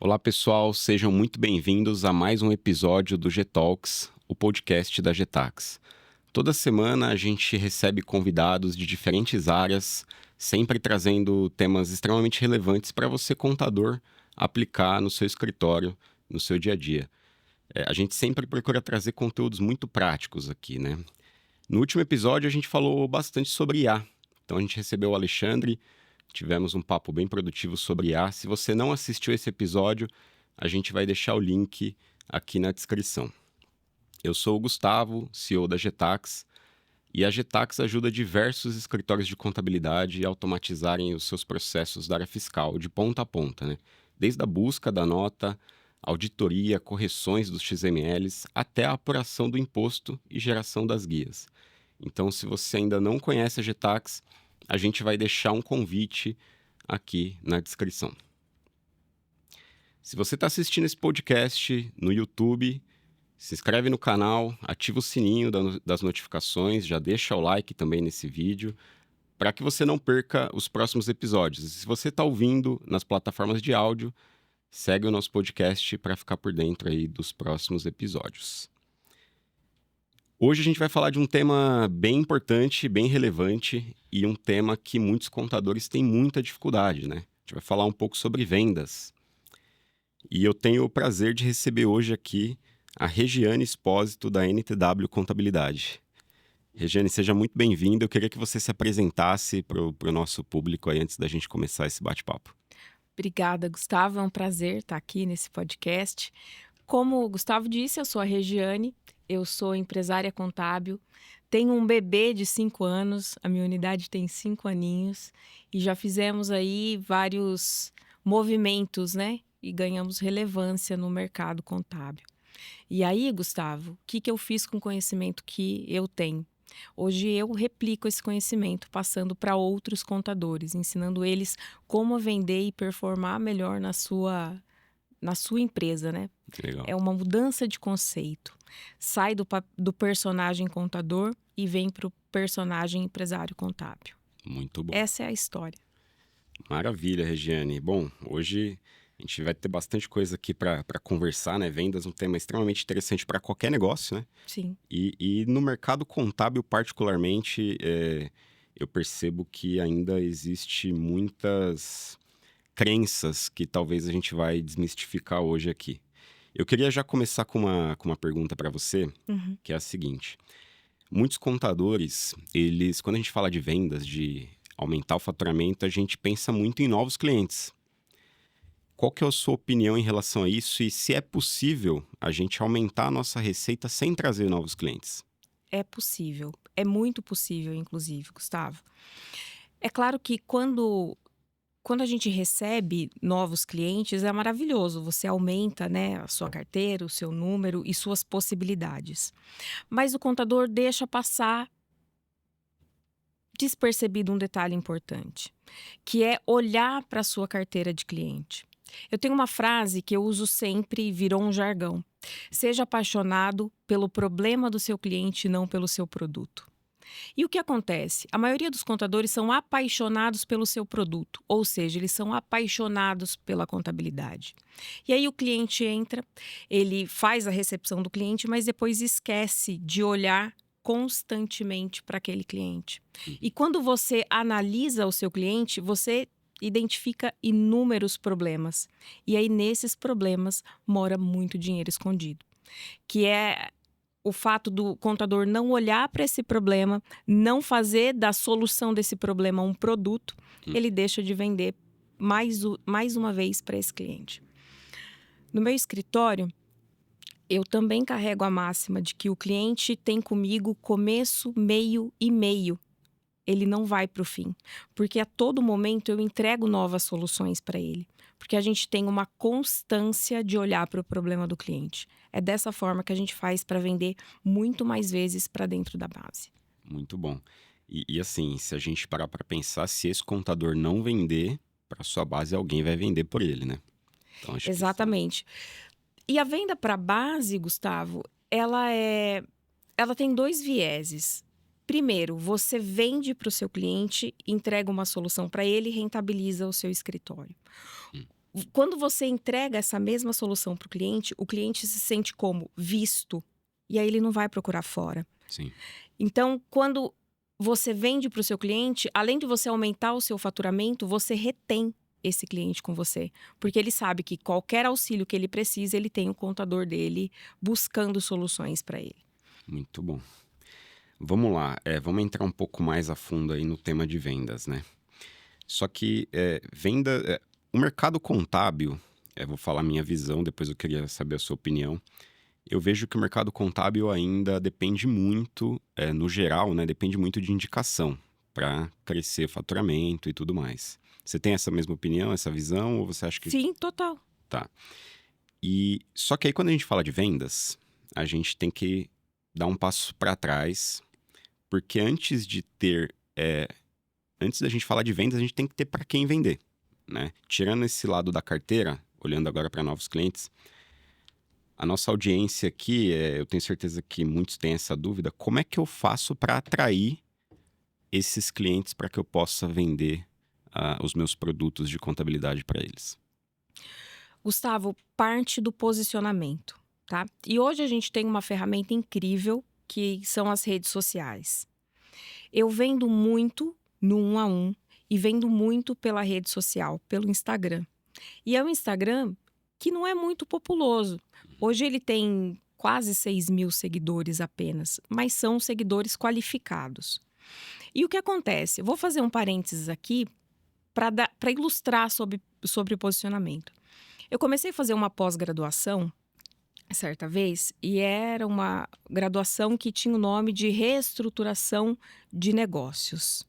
Olá pessoal, sejam muito bem-vindos a mais um episódio do G-Talks, o podcast da Getax. Toda semana a gente recebe convidados de diferentes áreas, sempre trazendo temas extremamente relevantes para você, contador, aplicar no seu escritório, no seu dia a dia. A gente sempre procura trazer conteúdos muito práticos aqui, né? No último episódio a gente falou bastante sobre IA. Então a gente recebeu o Alexandre, tivemos um papo bem produtivo sobre IA. Se você não assistiu esse episódio, a gente vai deixar o link aqui na descrição. Eu sou o Gustavo, CEO da Getax, e a Getax ajuda diversos escritórios de contabilidade a automatizarem os seus processos da área fiscal, de ponta a ponta, né? Desde a busca da nota, auditoria, correções dos XMLs, até a apuração do imposto e geração das guias. Então, se você ainda não conhece a Getax, a gente vai deixar um convite aqui na descrição. Se você está assistindo esse podcast no YouTube, se inscreve no canal, ativa o sininho das notificações, já deixa o like também nesse vídeo, para que você não perca os próximos episódios. E se você está ouvindo nas plataformas de áudio, segue o nosso podcast para ficar por dentro aí dos próximos episódios. Hoje a gente vai falar de um tema bem importante, bem relevante e um tema que muitos contadores têm muita dificuldade, né? A gente vai falar um pouco sobre vendas. E eu tenho o prazer de receber hoje aqui a Regiane Espósito, da NTW Contabilidade. Regiane, seja muito bem-vinda. Eu queria que você se apresentasse para o nosso público aí antes da gente começar esse bate-papo. Obrigada, Gustavo. É um prazer estar aqui nesse podcast. Como o Gustavo disse, eu sou a Regiane, eu sou empresária contábil, tenho um bebê de 5 anos, a minha unidade tem 5 aninhos e já fizemos aí vários movimentos, né? E ganhamos relevância no mercado contábil. E aí, Gustavo, o que eu fiz com o conhecimento que eu tenho? Hoje eu replico esse conhecimento passando para outros contadores, ensinando eles como vender e performar melhor na sua empresa, né? Legal. É uma mudança de conceito. Sai do personagem contador e vem para o personagem empresário contábil. Muito bom. Essa é a história. Maravilha, Regiane. Bom, hoje a gente vai ter bastante coisa aqui para conversar, né? Vendas é um tema extremamente interessante para qualquer negócio, né? Sim. E no mercado contábil, particularmente, eu percebo que ainda existe muitas crenças que talvez a gente vai desmistificar hoje aqui. Eu queria já começar com uma pergunta para você, Uhum. que é a seguinte. Muitos contadores, quando a gente fala de vendas, de aumentar o faturamento, a gente pensa muito em novos clientes. Qual que é a sua opinião em relação a isso e se é possível a gente aumentar a nossa receita sem trazer novos clientes? É possível. É muito possível, inclusive, Gustavo. É claro que quando a gente recebe novos clientes, é maravilhoso. Você aumenta, né, a sua carteira, o seu número e suas possibilidades. Mas o contador deixa passar despercebido um detalhe importante, que é olhar para a sua carteira de cliente. Eu tenho uma frase que eu uso sempre e virou um jargão. Seja apaixonado pelo problema do seu cliente, não pelo seu produto. E o que acontece? A maioria dos contadores são apaixonados pelo seu produto, ou seja, eles são apaixonados pela contabilidade. E aí o cliente entra, ele faz a recepção do cliente, mas depois esquece de olhar constantemente para aquele cliente. E quando você analisa o seu cliente, você identifica inúmeros problemas. E aí nesses problemas mora muito dinheiro escondido, que é o fato do contador não olhar para esse problema, não fazer da solução desse problema um produto, ele deixa de vender mais uma vez para esse cliente. No meu escritório, eu também carrego a máxima de que o cliente tem comigo começo, meio e meio. Ele não vai para o fim, porque a todo momento eu entrego novas soluções para ele, porque a gente tem uma constância de olhar para o problema do cliente. É dessa forma que a gente faz para vender muito mais vezes para dentro da base. Muito bom. E assim, se a gente parar para pensar, se esse contador não vender para sua base, alguém vai vender por ele, né? Então, acho que Exatamente. E a venda para a base, Gustavo, ela tem 2 vieses. Primeiro, você vende para o seu cliente, entrega uma solução para ele e rentabiliza o seu escritório. Quando você entrega essa mesma solução para o cliente se sente como visto, e aí ele não vai procurar fora. Sim. Então, quando você vende para o seu cliente, além de você aumentar o seu faturamento, você retém esse cliente com você. Porque ele sabe que qualquer auxílio que ele precisa, ele tem o contador dele buscando soluções para ele. Muito bom. Vamos lá, vamos entrar um pouco mais a fundo aí no tema de vendas, né? Só que o mercado contábil, vou falar minha visão, depois eu queria saber a sua opinião. Eu vejo que o mercado contábil ainda depende muito, no geral, né? Depende muito de indicação para crescer faturamento e tudo mais. Você tem essa mesma opinião, essa visão, ou você acha que... Sim, total. Tá. Só que aí quando a gente fala de vendas, a gente tem que dar um passo para trás, porque antes da gente falar de vendas, a gente tem que ter para quem vender, né? Tirando esse lado da carteira, olhando agora para novos clientes, a nossa audiência aqui, eu tenho certeza que muitos têm essa dúvida, como é que eu faço para atrair esses clientes para que eu possa vender os meus produtos de contabilidade para eles? Gustavo, parte do posicionamento, tá? E hoje a gente tem uma ferramenta incrível que são as redes sociais. Eu vendo muito no 1 a 1 e vendo muito pela rede social, pelo Instagram. E é um Instagram que não é muito populoso. Hoje ele tem quase 6.000 seguidores apenas, mas são seguidores qualificados. E o que acontece? Eu vou fazer um parênteses aqui para ilustrar sobre o posicionamento. Eu comecei a fazer uma pós-graduação certa vez e era uma graduação que tinha o nome de reestruturação de negócios.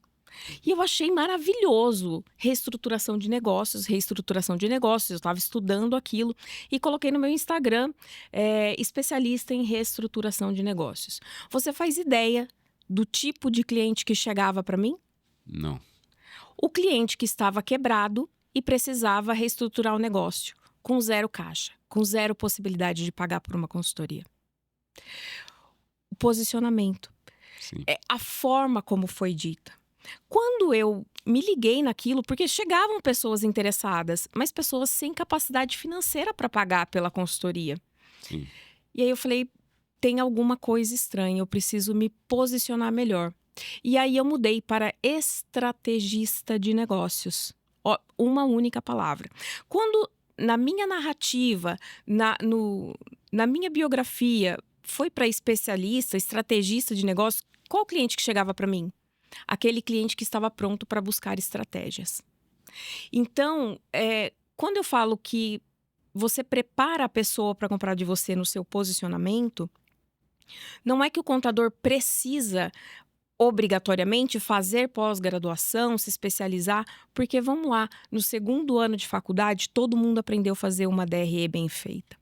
E eu achei maravilhoso reestruturação de negócios. Eu estava estudando aquilo e coloquei no meu Instagram, especialista em reestruturação de negócios. Você faz ideia do tipo de cliente que chegava para mim? Não. O cliente que estava quebrado e precisava reestruturar o negócio, com 0 caixa, com 0 possibilidade de pagar por uma consultoria. O posicionamento. Sim. A forma como foi dita. Quando eu me liguei naquilo, porque chegavam pessoas interessadas, mas pessoas sem capacidade financeira para pagar pela consultoria. Sim. E aí eu falei, tem alguma coisa estranha, eu preciso me posicionar melhor. E aí eu mudei para estrategista de negócios. Uma única palavra. Quando na minha narrativa, na minha biografia, foi para especialista, estrategista de negócios, qual cliente que chegava para mim? Aquele cliente que estava pronto para buscar estratégias. Então, quando eu falo que você prepara a pessoa para comprar de você no seu posicionamento, não é que o contador precisa obrigatoriamente fazer pós-graduação, se especializar, porque vamos lá, no 2º ano de faculdade, todo mundo aprendeu a fazer uma DRE bem feita.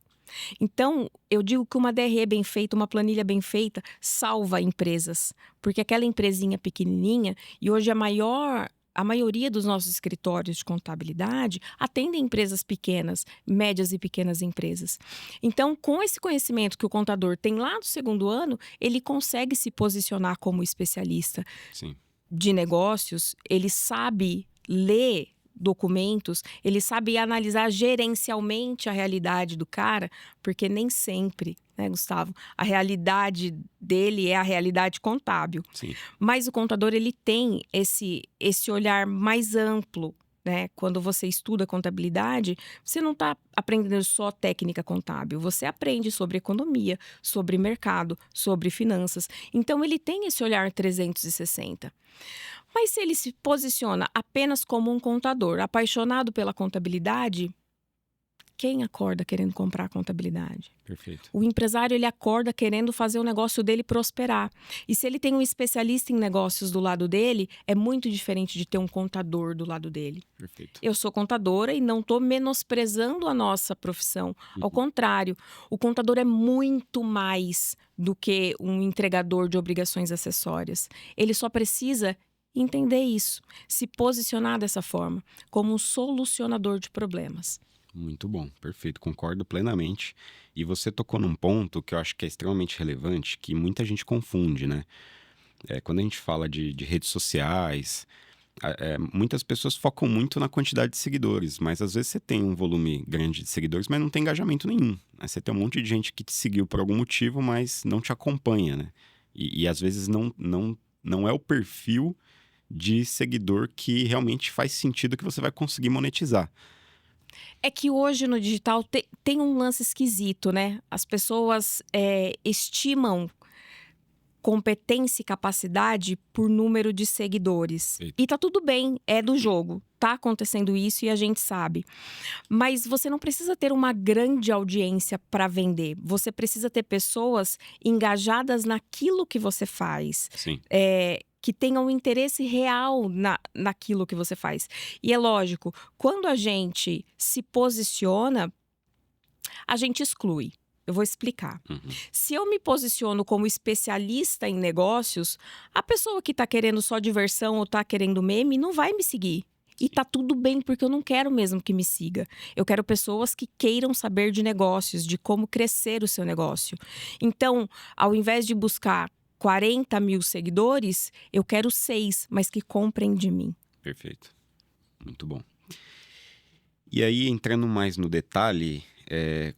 Então, eu digo que uma DRE bem feita, uma planilha bem feita, salva empresas. Porque aquela empresinha pequenininha, e hoje a maioria dos nossos escritórios de contabilidade atendem empresas pequenas, médias e pequenas empresas. Então, com esse conhecimento que o contador tem lá no 2º ano, ele consegue se posicionar como especialista. Sim. De negócios, ele sabe ler documentos, ele sabe analisar gerencialmente a realidade do cara, porque nem sempre, né, Gustavo, a realidade dele é a realidade contábil. Sim. Mas o contador, ele tem esse olhar mais amplo, né? Quando você estuda contabilidade, você não está aprendendo só técnica contábil, você aprende sobre economia, sobre mercado, sobre finanças. Então, ele tem esse olhar 360. Mas se ele se posiciona apenas como um contador, apaixonado pela contabilidade, quem acorda querendo comprar contabilidade? Perfeito. O empresário, ele acorda querendo fazer o negócio dele prosperar. E se ele tem um especialista em negócios do lado dele, é muito diferente de ter um contador do lado dele. Perfeito. Eu sou contadora e não estou menosprezando a nossa profissão. Ao contrário, o contador é muito mais do que um entregador de obrigações acessórias. Ele só precisa entender isso, se posicionar dessa forma, como um solucionador de problemas. Muito bom, perfeito, concordo plenamente. E você tocou num ponto que eu acho que é extremamente relevante, que muita gente confunde, né? Quando a gente fala de redes sociais, Muitas pessoas focam muito na quantidade de seguidores, mas às vezes você tem um volume grande de seguidores, mas não tem engajamento nenhum, né? Você tem um monte de gente que te seguiu por algum motivo, mas não te acompanha, né? E às vezes não é o perfil de seguidor que realmente faz sentido que você vai conseguir monetizar. É que hoje no digital tem um lance esquisito, né? As pessoas estimam competência e capacidade por número de seguidores. Eita. E tá tudo bem, é do jogo. Tá acontecendo isso e a gente sabe. Mas você não precisa ter uma grande audiência para vender. Você precisa ter pessoas engajadas naquilo que você faz. Sim. Que tenham um interesse real naquilo que você faz. E é lógico, quando a gente se posiciona, a gente exclui. Eu vou explicar. Uhum. Se eu me posiciono como especialista em negócios, a pessoa que tá querendo só diversão ou tá querendo meme não vai me seguir. E tá tudo bem, porque eu não quero mesmo que me siga. Eu quero pessoas que queiram saber de negócios, de como crescer o seu negócio. Então, ao invés de buscar 40 mil seguidores, eu quero 6, mas que comprem de mim. Perfeito. Muito bom. E aí, entrando mais no detalhe,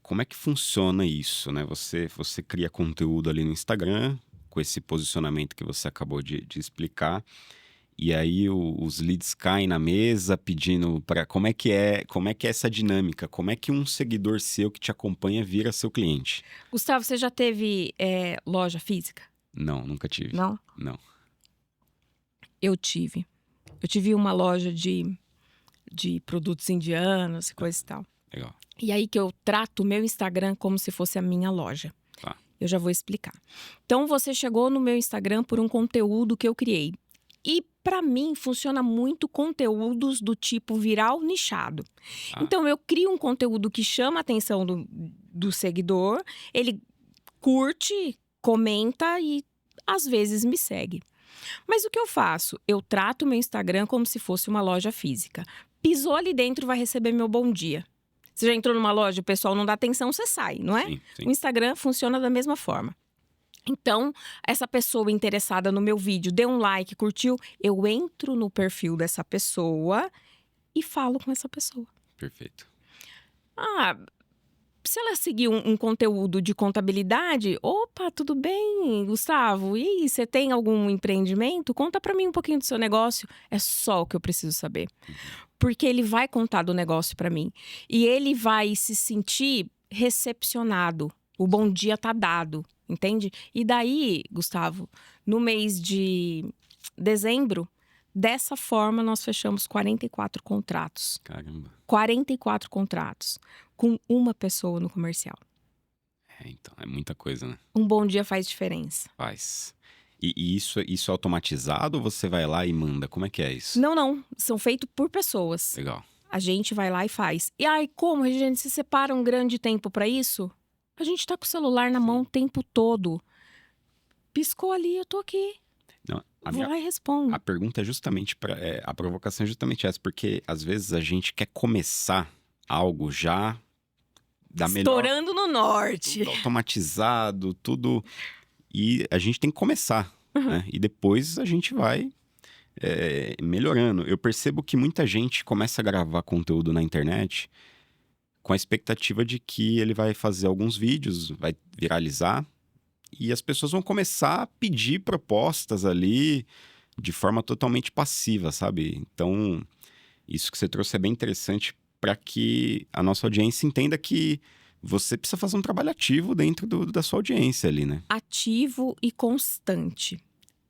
como é que funciona isso, né? Você cria conteúdo ali no Instagram, com esse posicionamento que você acabou de explicar, e aí os leads caem na mesa pedindo para... Como é que é essa dinâmica? Como é que um seguidor seu que te acompanha vira seu cliente? Gustavo, você já teve loja física? Não, nunca tive. Não? Não. Eu tive. Eu tive uma loja de produtos indianos e coisa e tal. Legal. E aí que eu trato o meu Instagram como se fosse a minha loja. Tá. Eu já vou explicar. Então, você chegou no meu Instagram por um conteúdo que eu criei. E para mim funciona muito conteúdos do tipo viral nichado. Ah. Então, eu crio um conteúdo que chama a atenção do seguidor, ele curte, comenta e às vezes me segue. Mas o que eu faço? Eu trato o meu Instagram como se fosse uma loja física. Pisou ali dentro, vai receber meu bom dia. Você já entrou numa loja, o pessoal não dá atenção, você sai, não é? Sim, sim. O Instagram funciona da mesma forma. Então, essa pessoa interessada no meu vídeo, deu um like, curtiu, eu entro no perfil dessa pessoa e falo com essa pessoa. Perfeito. Se ela seguir um conteúdo de contabilidade, opa, tudo bem, Gustavo? E aí, você tem algum empreendimento? Conta pra mim um pouquinho do seu negócio. É só o que eu preciso saber. Porque ele vai contar do negócio pra mim. E ele vai se sentir recepcionado. O bom dia tá dado, entende? E daí, Gustavo, no mês de dezembro, dessa forma nós fechamos 44 contratos. Caramba. 44 contratos. Com uma pessoa no comercial. Então, é muita coisa, né? Um bom dia faz diferença. Faz. E isso é automatizado ou você vai lá e manda? Como é que é isso? Não. São feitos por pessoas. Legal. A gente vai lá e faz. E aí, como, Regiane, se separa um grande tempo pra isso? A gente tá com o celular na mão o tempo todo. Piscou ali, eu tô aqui. Não, Vou lá e respondo. A pergunta é justamente a provocação é justamente essa, porque às vezes a gente quer começar algo já da melhor... Estourando no norte. Tudo automatizado, tudo... E a gente tem que começar, né? E depois a gente vai melhorando. Eu percebo que muita gente começa a gravar conteúdo na internet com a expectativa de que ele vai fazer alguns vídeos, vai viralizar, e as pessoas vão começar a pedir propostas ali de forma totalmente passiva, sabe? Então, isso que você trouxe é bem interessante para que a nossa audiência entenda que você precisa fazer um trabalho ativo dentro da sua audiência ali, né? Ativo e constante.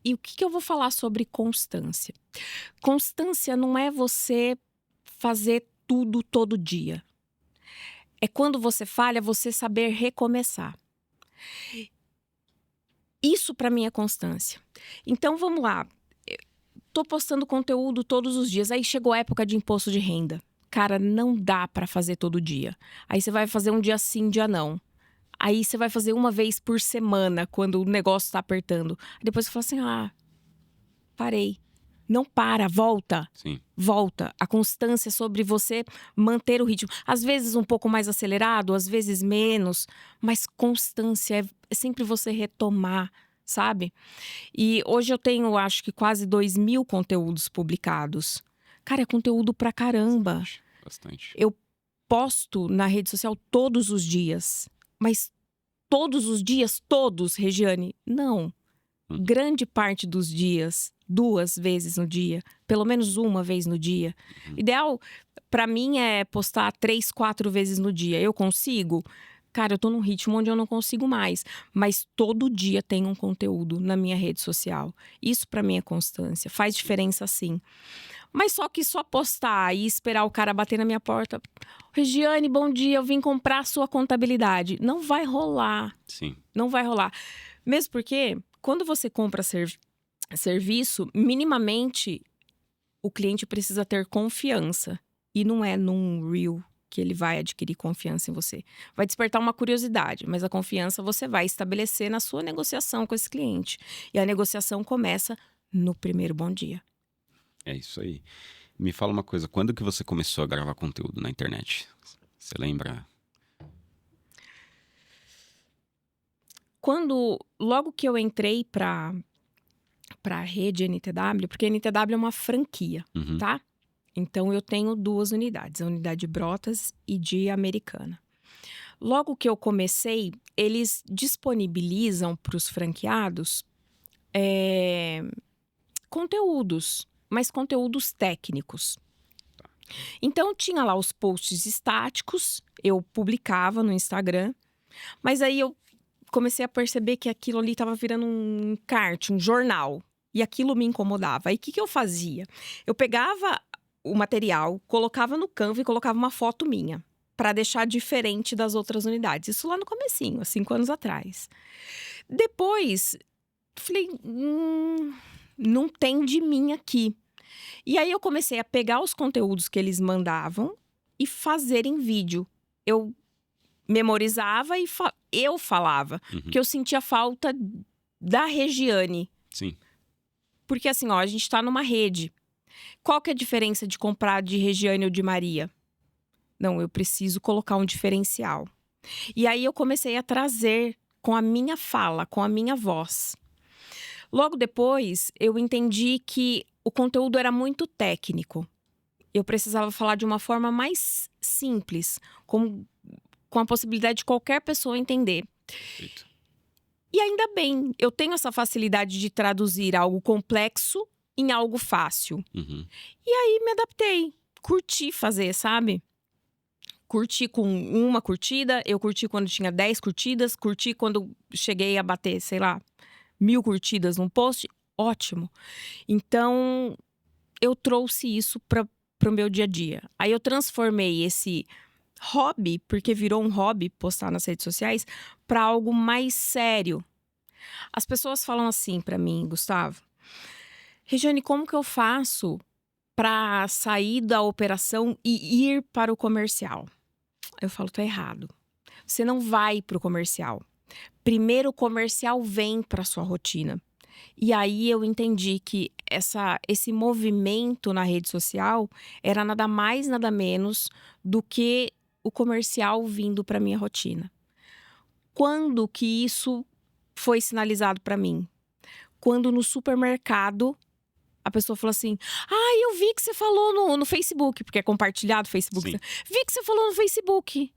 E o que eu vou falar sobre constância? Constância não é você fazer tudo todo dia. É quando você falha, você saber recomeçar. Isso para mim é constância. Então vamos lá. Tô postando conteúdo todos os dias. Aí chegou a época de imposto de renda. Cara, não dá para fazer todo dia. Aí você vai fazer um dia sim, um dia não. Aí você vai fazer uma vez por semana, quando o negócio tá apertando. Depois você fala assim, parei. Não para, volta. Sim. Volta. A constância sobre você manter o ritmo. Às vezes um pouco mais acelerado, às vezes menos. Mas constância é sempre você retomar, sabe? E hoje eu tenho, acho que quase 2.000 conteúdos publicados. Cara, é conteúdo pra caramba. Bastante. Eu posto na rede social todos os dias. Mas todos os dias, todos, Regiane? Não. Grande parte dos dias, 2 vezes no dia, pelo menos 1 vez no dia. Ideal, pra mim, é postar 3, 4 vezes no dia. Eu consigo? Cara, eu tô num ritmo onde eu não consigo mais. Mas todo dia tem um conteúdo na minha rede social. Isso pra mim é constância. Faz diferença sim. Mas só que só postar e esperar o cara bater na minha porta. Regiane, bom dia, eu vim comprar a sua contabilidade. Não vai rolar. Sim. Não vai rolar. Mesmo porque, quando você compra serviço, minimamente o cliente precisa ter confiança. E não é num reel que ele vai adquirir confiança em você. Vai despertar uma curiosidade, mas a confiança você vai estabelecer na sua negociação com esse cliente. E a negociação começa no primeiro bom dia. É isso aí. Me fala uma coisa, quando que você começou a gravar conteúdo na internet? Você lembra? Logo que eu entrei para a rede NTW, porque a NTW é uma franquia, tá? Então eu tenho 2 unidades, a unidade de Brotas e de Americana. Logo que eu comecei, eles disponibilizam para os franqueados conteúdos, mas conteúdos técnicos. Então tinha lá os posts estáticos, eu publicava no Instagram, mas aí eu comecei a perceber que aquilo ali estava virando um encarte, um jornal. E aquilo me incomodava. Aí o que eu fazia? Eu pegava o material, colocava no Canva e colocava uma foto minha, para deixar diferente das outras unidades. Isso lá no comecinho, há 5 anos atrás. Depois, falei, não tem de mim aqui. E aí eu comecei a pegar os conteúdos que eles mandavam e fazer em vídeo. Eu memorizava e eu falava. Porque eu sentia falta da Regiane. Sim. Porque assim, ó, a gente tá numa rede. Qual que é a diferença de comprar de Regiane ou de Maria? Não, eu preciso colocar um diferencial. E aí eu comecei a trazer com a minha fala, com a minha voz. Logo depois, eu entendi que o conteúdo era muito técnico. Eu precisava falar de uma forma mais simples, com a possibilidade de qualquer pessoa entender. Perfeito. E ainda bem, eu tenho essa facilidade de traduzir algo complexo em algo fácil. E aí me adaptei, curti fazer, sabe? Curti com 1 curtida, eu curti quando tinha 10 curtidas, curti quando cheguei a bater, sei lá, 1.000 curtidas num post, ótimo. Então, eu trouxe isso para o meu dia a dia. Aí eu transformei esse hobby, porque virou um hobby postar nas redes sociais, para algo mais sério. As pessoas falam assim para mim, Gustavo: Regiane, como que eu faço para sair da operação e ir para o comercial? Eu falo, tá errado. Você não vai para o comercial. Primeiro o comercial vem para sua rotina. E aí eu entendi que esse movimento na rede social era nada mais, nada menos do que o comercial vindo para minha rotina. Quando que isso foi sinalizado para mim? Quando no supermercado a pessoa falou assim: eu vi que você falou no Facebook, porque é compartilhado no Facebook. Sim. Vi que você falou no Facebook.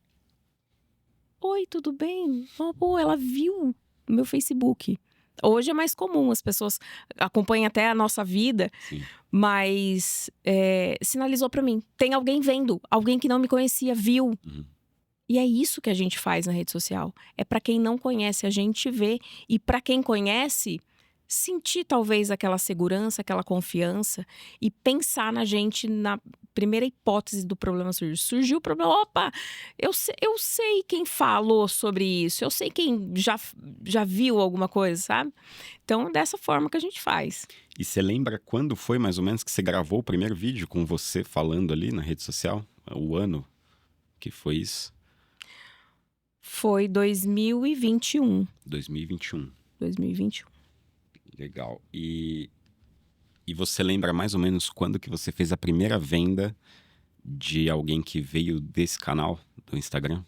Oi, tudo bem? Pô, ela viu no meu Facebook. Hoje é mais comum, as pessoas acompanham até a nossa vida, Sim. mas sinalizou para mim. Tem alguém vendo, alguém que não me conhecia, viu. E é isso que a gente faz na rede social. É para quem não conhece, a gente vê. E para quem conhece, sentir talvez aquela segurança, aquela confiança e pensar na gente na primeira hipótese do problema surgir. Surgiu o problema, opa, eu sei quem falou sobre isso, eu sei quem já viu alguma coisa, sabe? Então, é dessa forma que a gente faz. E você lembra quando foi mais ou menos que você gravou o primeiro vídeo com você falando ali na rede social? O ano que foi isso? Foi 2021. 2021. 2021. Legal. E você lembra mais ou menos quando que você fez a primeira venda de alguém que veio desse canal do Instagram?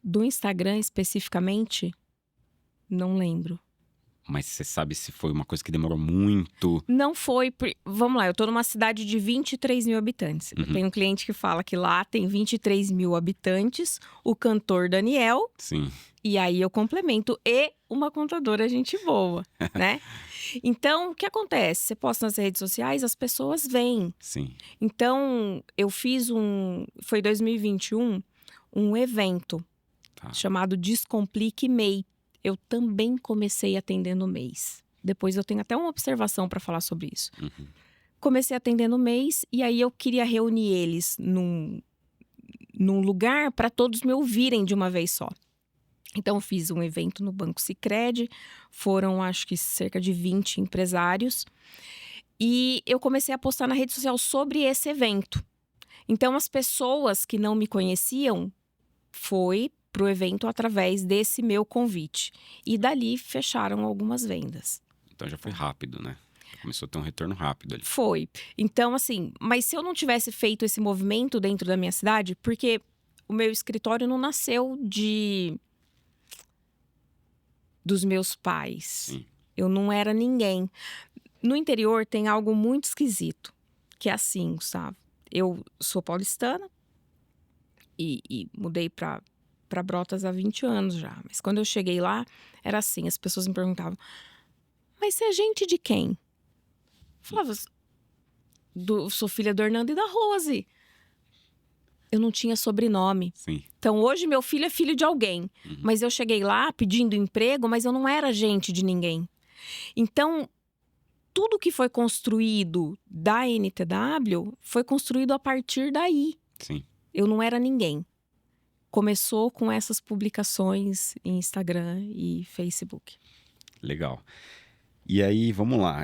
Do Instagram especificamente, não lembro. Mas você sabe se foi uma coisa que demorou muito? Não foi. Vamos lá, eu tô numa cidade de 23 mil habitantes. Eu Uhum. tenho um cliente que fala que lá tem 23 mil habitantes, o cantor Daniel, Sim. e aí eu complemento, e uma contadora gente boa, né? Então, o que acontece? Você posta nas redes sociais, as pessoas vêm. Sim. Então, eu fiz foi 2021, um evento Tá. chamado Descomplique MEI. Eu também comecei atendendo mês. Depois eu tenho até uma observação para falar sobre isso. Uhum. Comecei atendendo mês e aí eu queria reunir eles num lugar para todos me ouvirem de uma vez só. Então eu fiz um evento no Banco Sicredi, foram acho que cerca de 20 empresários. E eu comecei a postar na rede social sobre esse evento. Então as pessoas que não me conheciam foi pro evento através desse meu convite. E dali fecharam algumas vendas. Então já foi rápido, né? Começou a ter um retorno rápido ali. Foi. Então, assim, mas se eu não tivesse feito esse movimento dentro da minha cidade, porque o meu escritório não nasceu dos meus pais. Sim. Eu não era ninguém. No interior tem algo muito esquisito, que é assim, Gustavo. Eu sou paulistana e mudei para Brotas há 20 anos já. Mas quando eu cheguei lá, era assim, as pessoas me perguntavam, mas você é gente de quem? Eu falava, sou filha do Hernando e da Rose. Eu não tinha sobrenome. Sim. Então, hoje, meu filho é filho de alguém. Uhum. Mas eu cheguei lá pedindo emprego, mas eu não era gente de ninguém. Então, tudo que foi construído da NTW foi construído a partir daí. Sim. Eu não era ninguém. Começou com essas publicações em Instagram e Facebook. Legal. E aí, vamos lá.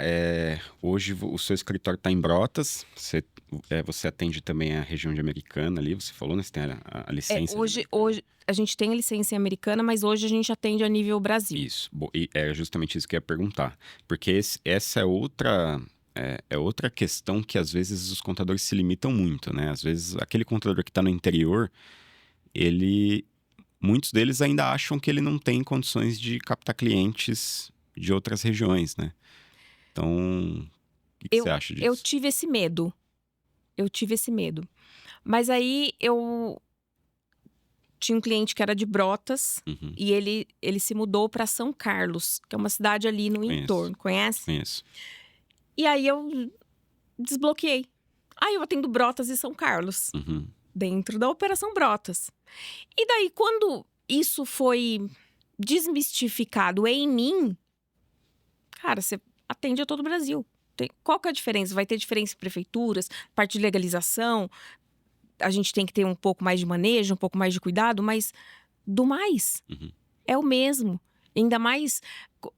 Hoje o seu escritório está em Brotas. Você atende também a região de Americana ali. Você falou, né? Você tem a licença. Hoje a gente tem a licença em Americana, mas hoje a gente atende a nível Brasil. Isso. E é justamente isso que eu ia perguntar. Porque essa é outra questão que às vezes os contadores se limitam muito, né? Às vezes aquele contador que está no interior, muitos deles ainda acham que ele não tem condições de captar clientes de outras regiões, né? Então, o que você acha disso? Eu tive esse medo. Mas aí eu tinha um cliente que era de Brotas. Uhum. E ele se mudou para São Carlos, que é uma cidade ali no entorno. Conhece? Conheço. E aí eu desbloqueei. Aí eu atendo Brotas e São Carlos, Uhum. dentro da Operação Brotas. E daí, quando isso foi desmistificado em mim, cara, você atende a todo o Brasil. Qual que é a diferença? Vai ter diferença em prefeituras, parte de legalização. A gente tem que ter um pouco mais de manejo, um pouco mais de cuidado, mas do mais, Uhum. é o mesmo. Ainda mais,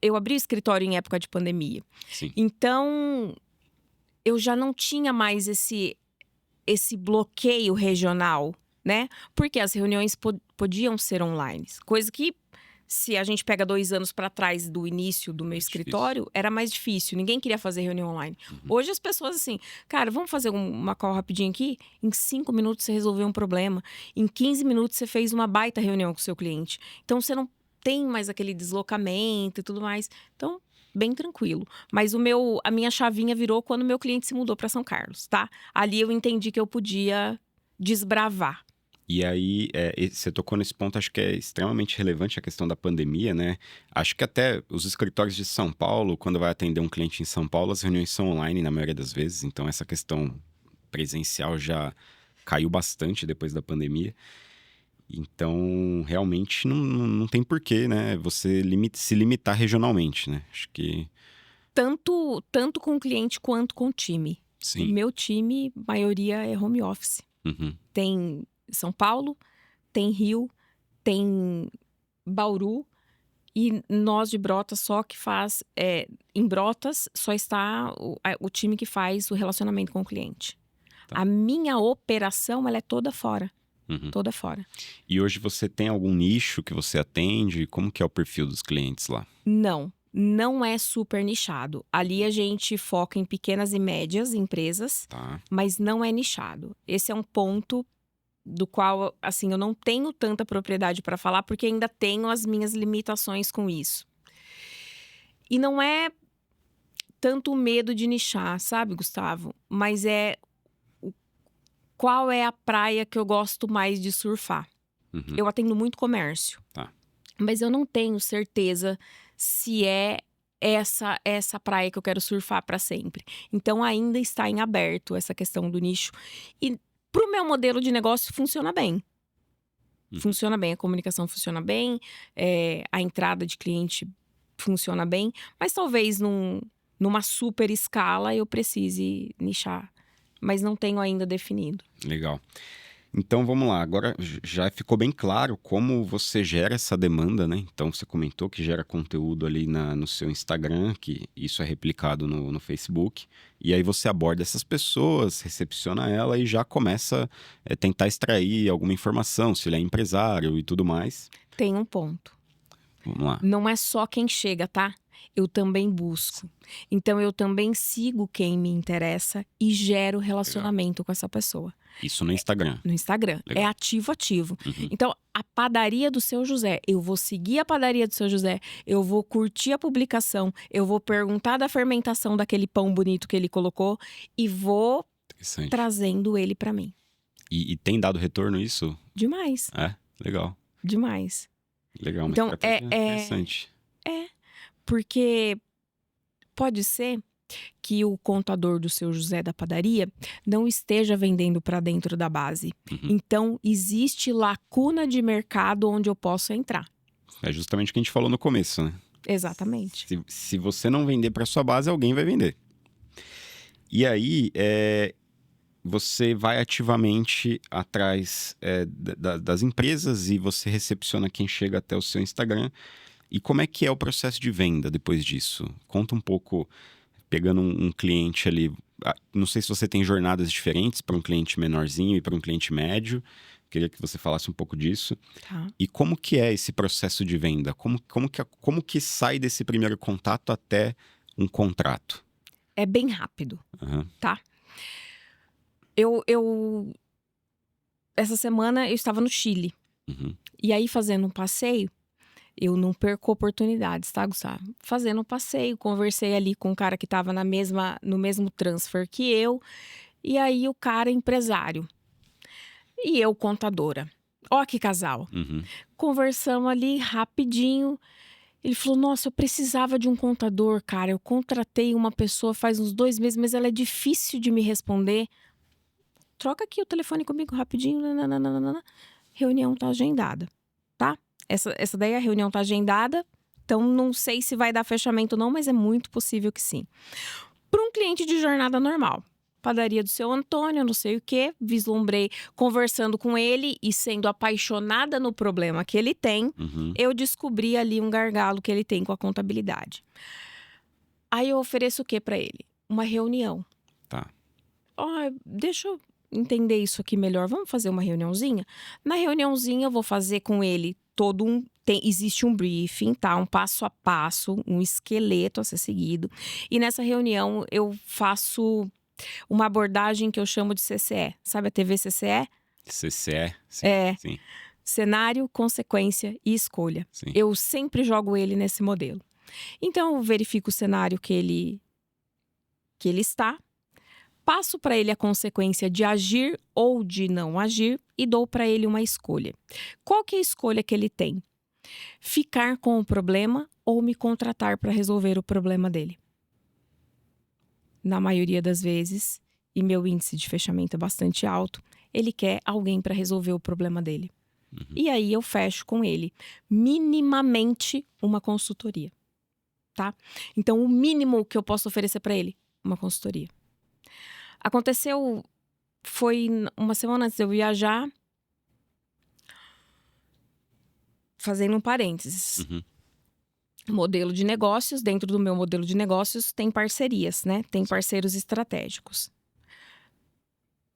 eu abri o escritório em época de pandemia. Sim. Então, eu já não tinha mais esse bloqueio regional, né? Porque as reuniões podiam ser online. Coisa que, se a gente pega 2 anos para trás do início do meu escritório, era mais difícil. Ninguém queria fazer reunião online. Uhum. Hoje as pessoas assim, cara, vamos fazer uma call rapidinho aqui? Em 5 minutos você resolveu um problema. Em 15 minutos você fez uma baita reunião com o seu cliente. Então você não tem mais aquele deslocamento e tudo mais. Então, bem tranquilo. Mas a minha chavinha virou quando o meu cliente se mudou para São Carlos, tá? Ali eu entendi que eu podia desbravar. E aí, você tocou nesse ponto, acho que é extremamente relevante a questão da pandemia, né? Acho que até os escritórios de São Paulo, quando vai atender um cliente em São Paulo, as reuniões são online na maioria das vezes. Então, essa questão presencial já caiu bastante depois da pandemia. Então, realmente, não tem porquê, né? Você se limitar regionalmente, né? Acho que... Tanto com o cliente quanto com o time. Sim. O meu time, maioria é home office. Uhum. Tem São Paulo, tem Rio, tem Bauru. E nós de Brotas só que faz... em Brotas só está o time que faz o relacionamento com o cliente. Tá. A minha operação, ela é toda fora. Uhum. Toda fora. E hoje você tem algum nicho que você atende? Como que é o perfil dos clientes lá? Não é super nichado. Ali a gente foca em pequenas e médias empresas, Tá. mas não é nichado. Esse é um ponto do qual, assim, eu não tenho tanta propriedade para falar, porque ainda tenho as minhas limitações com isso. E não é tanto medo de nichar, sabe, Gustavo? Mas qual é a praia que eu gosto mais de surfar? Uhum. Eu atendo muito comércio. Tá. Mas eu não tenho certeza se é essa praia que eu quero surfar para sempre. Então ainda está em aberto essa questão do nicho. E pro meu modelo de negócio funciona bem. Uhum. Funciona bem, a comunicação funciona bem, a entrada de cliente funciona bem, mas talvez numa super escala eu precise nichar. Mas não tenho ainda definido. Legal. Então vamos lá, agora já ficou bem claro como você gera essa demanda, né? Então você comentou que gera conteúdo ali no seu Instagram, que isso é replicado no Facebook, e aí você aborda essas pessoas, recepciona ela e já começa a tentar extrair alguma informação, se ele é empresário e tudo mais. Tem um ponto. Vamos lá. Não é só quem chega, tá? Eu também busco. Então eu também sigo quem me interessa e gero relacionamento com essa pessoa. Isso no Instagram. No Instagram. Legal. É ativo. Uhum. Então, a padaria do Seu José, eu vou seguir a padaria do Seu José, eu vou curtir a publicação, eu vou perguntar da fermentação daquele pão bonito que ele colocou e vou Interessante. trazendo ele pra mim. E tem dado retorno isso? Demais, É, legal. demais. Legal, uma Então, estratégia interessante. Porque pode ser que o contador do Seu José da padaria não esteja vendendo para dentro da base. Uhum. Então, existe lacuna de mercado onde eu posso entrar. É justamente o que a gente falou no começo, né? Exatamente. Se você não vender para sua base, alguém vai vender. E aí, você vai ativamente atrás das empresas e você recepciona quem chega até o seu Instagram. E como é que é o processo de venda depois disso? Conta um pouco, pegando um cliente ali. Não sei se você tem jornadas diferentes para um cliente menorzinho e para um cliente médio. Queria que você falasse um pouco disso. Tá. E como que é esse processo de venda? Como que sai desse primeiro contato até um contrato? É bem rápido, Uhum. tá? Essa semana eu estava no Chile. Uhum. E aí, fazendo um passeio, eu não perco oportunidades, tá, Gustavo? Fazendo um passeio, conversei ali com um cara que estava no mesmo transfer que eu. E aí, o cara empresário. E eu contadora. Ó que casal. Uhum. Conversamos ali rapidinho. Ele falou, nossa, eu precisava de um contador, cara. Eu contratei uma pessoa faz uns 2 meses, mas ela é difícil de me responder. Troca aqui o telefone comigo rapidinho. Nananana. Reunião tá agendada, tá? Essa daí a reunião tá agendada. Então, não sei se vai dar fechamento ou não, mas é muito possível que sim. Para um cliente de jornada normal. Padaria do Seu Antônio, não sei o quê. Vislumbrei conversando com ele e sendo apaixonada no problema que ele tem. Uhum. Eu descobri ali um gargalo que ele tem com a contabilidade. Aí eu ofereço o que para ele? Uma reunião. Tá. Deixa eu entender isso aqui melhor. Vamos fazer uma reuniãozinha? Na reuniãozinha eu vou fazer com ele existe um briefing, tá? Um passo a passo, um esqueleto a ser seguido. E nessa reunião eu faço uma abordagem que eu chamo de CCE. Sabe a TV CCE? CCE? Sim. É. Sim. Cenário, consequência e escolha. Sim. Eu sempre jogo ele nesse modelo. Então, eu verifico o cenário que ele está, passo para ele a consequência de agir ou de não agir e dou para ele uma escolha. Qual que é a escolha que ele tem? Ficar com o problema ou me contratar para resolver o problema dele? Na maioria das vezes, e meu índice de fechamento é bastante alto, ele quer alguém para resolver o problema dele. Uhum. E aí eu fecho com ele, minimamente, uma consultoria, tá? Então, o mínimo que eu posso oferecer para ele, uma consultoria. Aconteceu, foi uma semana antes de eu viajar, fazendo um parênteses. Uhum. Modelo de negócios, dentro do meu modelo de negócios tem parcerias, né? Tem parceiros estratégicos.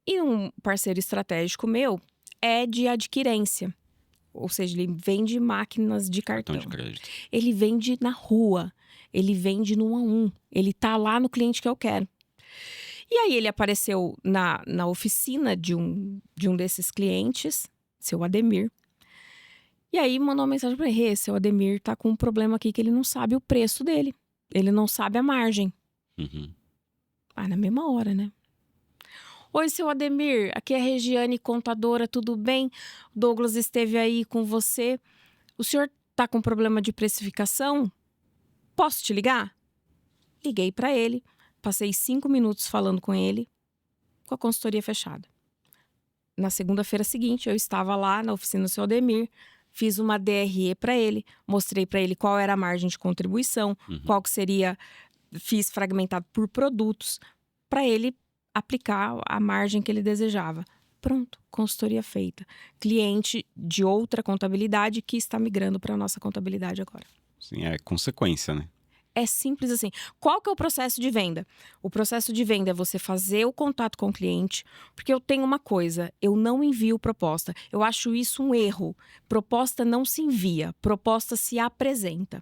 E um parceiro estratégico meu é de adquirência. Ou seja, ele vende máquinas de cartão. De crédito. Ele vende na rua. Ele vende no 1 a 1. Ele tá lá no cliente que eu quero. E aí ele apareceu na oficina de um desses clientes, seu Ademir. E aí mandou uma mensagem para ele, seu Ademir tá com um problema aqui que ele não sabe o preço dele. Ele não sabe a margem. Uhum. Na mesma hora, né? Oi, seu Ademir, aqui é a Regiane, contadora, tudo bem? O Douglas esteve aí com você. O senhor tá com problema de precificação? Posso te ligar? Liguei para ele, passei 5 minutos falando com ele, com a consultoria fechada. Na segunda-feira seguinte, eu estava lá na oficina do seu Ademir, fiz uma DRE para ele, mostrei para ele qual era a margem de contribuição, qual que seria, fiz fragmentado por produtos, para ele aplicar a margem que ele desejava. Pronto, consultoria feita. Cliente de outra contabilidade que está migrando para a nossa contabilidade agora. Sim, é consequência, né? É simples assim. Qual que é o processo de venda? O processo de venda é você fazer o contato com o cliente, porque eu tenho uma coisa, eu não envio proposta. Eu acho isso um erro. Proposta não se envia, proposta se apresenta.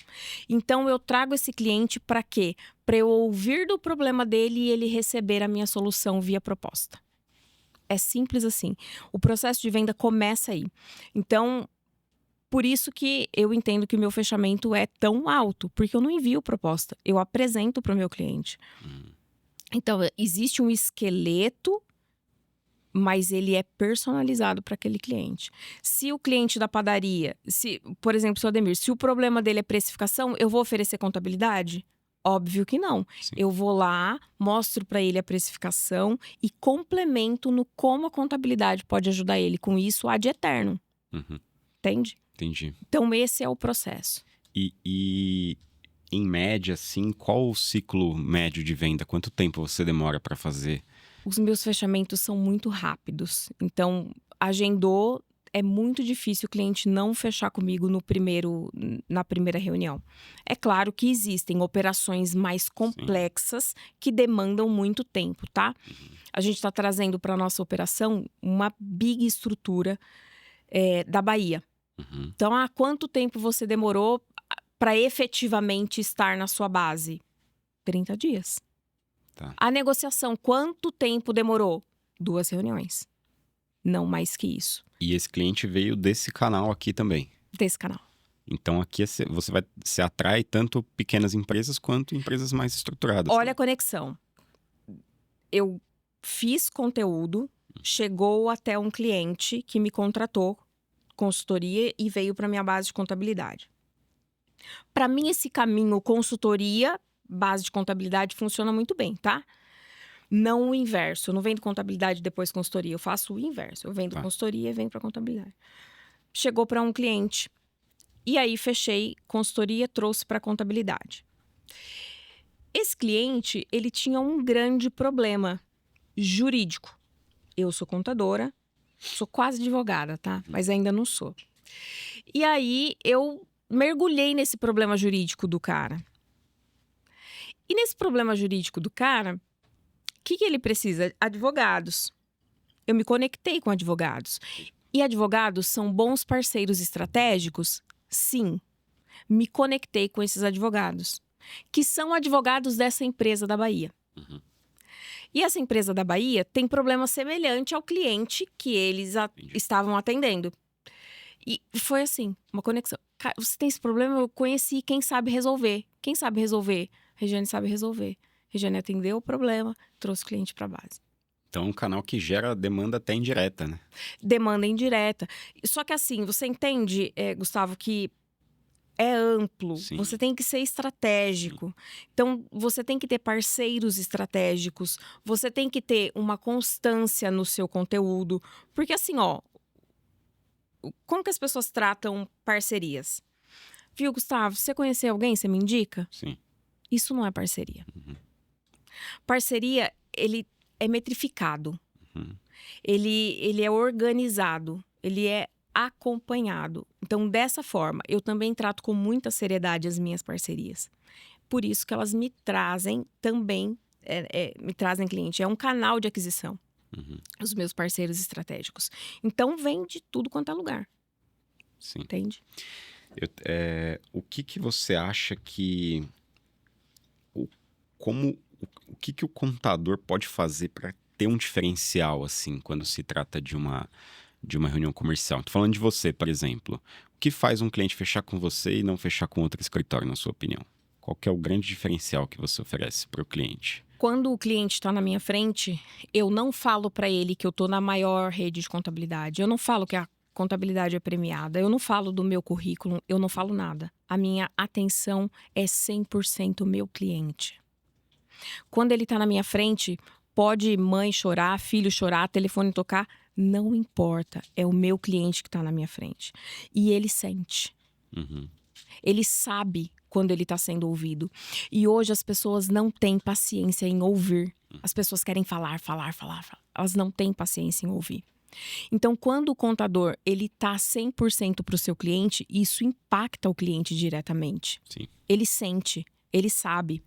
Então eu trago esse cliente para quê? Para eu ouvir do problema dele e ele receber a minha solução via proposta. É simples assim. O processo de venda começa aí. Então, por isso que eu entendo que o meu fechamento é tão alto, porque eu não envio proposta, eu apresento para o meu cliente. Então, existe um esqueleto, mas ele é personalizado para aquele cliente. Se o cliente da padaria, por exemplo, o seu Ademir, se o problema dele é precificação, eu vou oferecer contabilidade? Óbvio que não. Sim. Eu vou lá, mostro para ele a precificação e complemento no como a contabilidade pode ajudar ele com isso ad eterno. Entende? Entendi. Então, esse é o processo. E em média, assim, qual o ciclo médio de venda? Quanto tempo você demora para fazer? Os meus fechamentos são muito rápidos. Então, agendou, é muito difícil o cliente não fechar comigo na primeira reunião. É claro que existem operações mais complexas que demandam muito tempo, tá? A gente está trazendo para a nossa operação uma big estrutura da Bahia. Então, quanto tempo você demorou para efetivamente estar na sua base? 30 dias. Tá. A negociação, quanto tempo demorou? 2 reuniões. Não mais que isso. E esse cliente veio desse canal aqui também. Desse canal. Então aqui você atrai tanto pequenas empresas quanto empresas mais estruturadas. Olha a conexão. Eu fiz conteúdo, chegou até um cliente que me contratou, consultoria, e veio para minha base de contabilidade. Para mim, esse caminho consultoria, base de contabilidade, funciona muito bem, tá? Não o inverso. Eu não vendo contabilidade e depois consultoria. Eu faço o inverso. Eu vendo consultoria e venho para contabilidade. Chegou para um cliente. E aí, fechei consultoria, trouxe para contabilidade. Esse cliente, ele tinha um grande problema jurídico. Eu sou contadora, sou quase advogada, tá? Mas ainda não sou. E aí, eu mergulhei nesse problema jurídico do cara. E nesse problema jurídico do cara, o que ele precisa? Advogados. Eu me conectei com advogados. E advogados são bons parceiros estratégicos? Sim. Me conectei com esses advogados, que são advogados dessa empresa da Bahia. E essa empresa da Bahia tem problema semelhante ao cliente que eles estavam atendendo. E foi assim, uma conexão. Cara, você tem esse problema? Eu conheci quem sabe resolver. Quem sabe resolver? Regiane sabe resolver. Regiane atendeu o problema, trouxe o cliente para a base. Então é um canal que gera demanda até indireta, né? Demanda indireta. Só que assim, você entende, Gustavo, que é amplo. Sim. Você tem que ser estratégico. Então, você tem que ter parceiros estratégicos. Você tem que ter uma constância no seu conteúdo. Porque assim, como que as pessoas tratam parcerias? Viu, Gustavo? Se você conhecer alguém, você me indica? Sim. Isso não é parceria. Parceria, ele é metrificado. Ele é organizado. Ele é acompanhado. Então, dessa forma, eu também trato com muita seriedade as minhas parcerias. Por isso que elas me trazem também, me trazem cliente. É um canal de aquisição. Os meus parceiros estratégicos. Então, vem de tudo quanto é lugar. Sim. Entende? O que você acha que... O que o contador pode fazer para ter um diferencial, assim, quando se trata de uma reunião comercial? Tô falando de você, por exemplo. O que faz um cliente fechar com você e não fechar com outro escritório, na sua opinião? Qual que é o grande diferencial que você oferece para o cliente? Quando o cliente está na minha frente, eu não falo para ele que eu estou na maior rede de contabilidade. Eu não falo que a contabilidade é premiada. Eu não falo do meu currículo. Eu não falo nada. A minha atenção é 100% o meu cliente. Quando ele está na minha frente, pode mãe chorar, filho chorar, telefone tocar. Não importa. É o meu cliente que está na minha frente. E ele sente. Uhum. Ele sabe quando ele está sendo ouvido. E hoje as pessoas não têm paciência em ouvir. As pessoas querem falar. Elas não têm paciência em ouvir. Então, quando o contador ele está 100% para o seu cliente, isso impacta o cliente diretamente. Sim. Ele sente, ele sabe.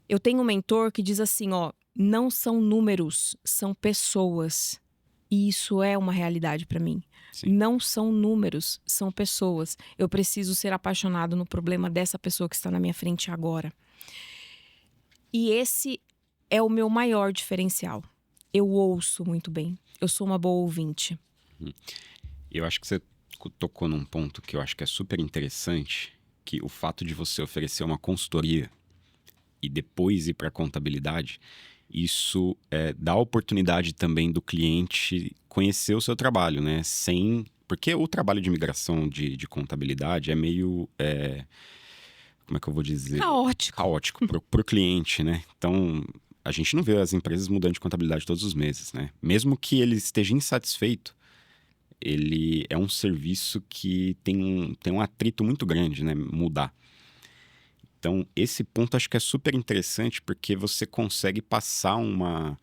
Eu tenho um mentor que diz assim, ó, não são números, são pessoas. E isso é uma realidade para mim. Sim. Não são números, são pessoas. Eu preciso ser apaixonado no problema dessa pessoa que está na minha frente agora. E esse é o meu maior diferencial. Eu ouço muito bem. Eu sou uma boa ouvinte. Eu acho que você tocou num ponto que eu acho que é super interessante, que o fato de você oferecer uma consultoria e depois ir para a contabilidade, isso dá a oportunidade também do cliente conhecer o seu trabalho, né? Porque o trabalho de migração de contabilidade é meio... como é que eu vou dizer? Caótico para o cliente, né? Então, a gente não vê as empresas mudando de contabilidade todos os meses, né? Mesmo que ele esteja insatisfeito, ele é um serviço que tem um atrito muito grande, né? Mudar. Então, esse ponto acho que é super interessante porque você consegue passar um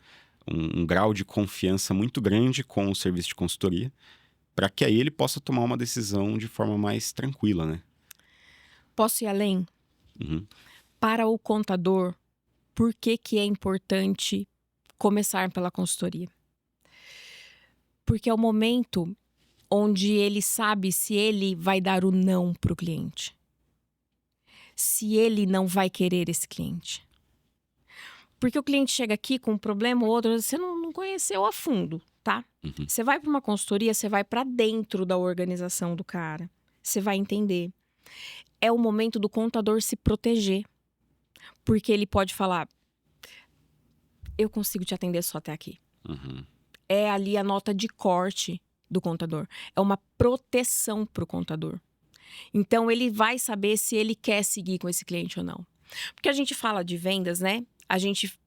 grau de confiança muito grande com o serviço de consultoria para que aí ele possa tomar uma decisão de forma mais tranquila, né? Posso ir além? Uhum. Para o contador, por que é importante começar pela consultoria? Porque é o momento onde ele sabe se ele vai dar o não para o cliente. Se ele não vai querer esse cliente. Porque o cliente chega aqui com um problema ou outro, você não conheceu a fundo, tá? Uhum. Você vai para uma consultoria, você vai para dentro da organização do cara. Você vai entender. É o momento do contador se proteger. Porque ele pode falar, eu consigo te atender só até aqui. Uhum. É ali a nota de corte do contador. É uma proteção para o contador. Então, ele vai saber se ele quer seguir com esse cliente ou não. Porque a gente fala de vendas, né? A gente